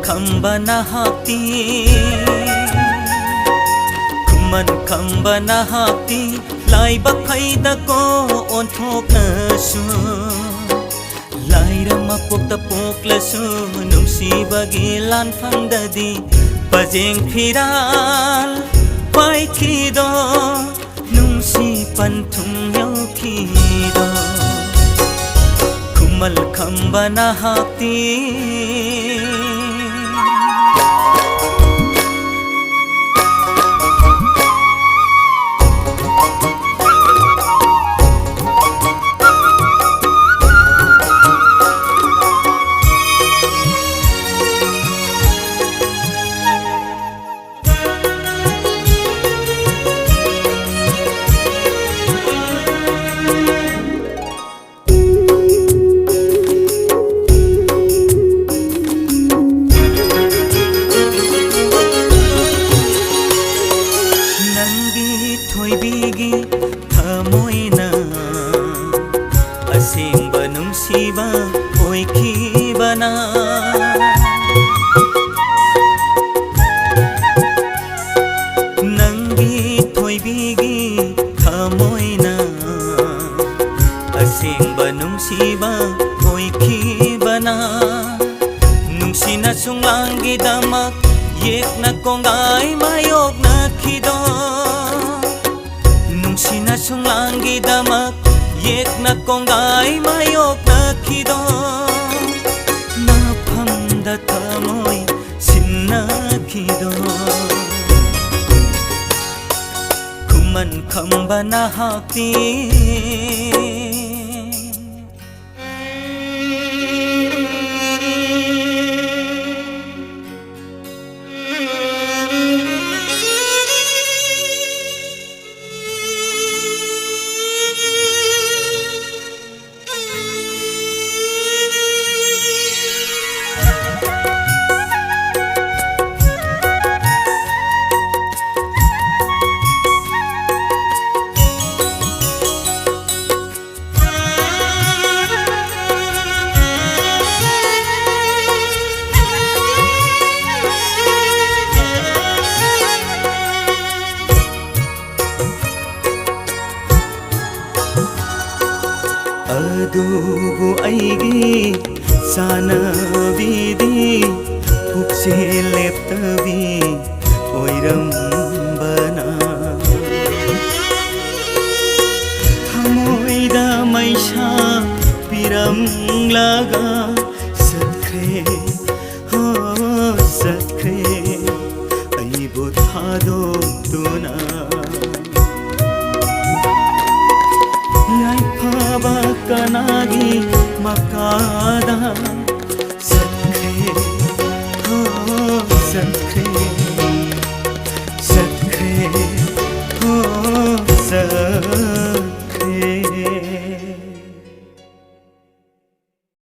khambana hapti kuman khambana hapti lai bakai da ko on thok na su lai rama pok ta pok la su nung si bagi lan phang da di pajeng phiral pai khi do nung si pan thung yau khi do kumal khambana hapti bigi thamoina asengba nungsiba oikhibana nangi thoibigi thamoina asengba nungsiba oikhibana nungsina sunglangi damak yekna kongai mayok na khido sina sunglangi damak yek na kongai mayok na khido na phamda thamoi sinna khido kuman khambana hapti adubu aigi sana vidi pukse leptavi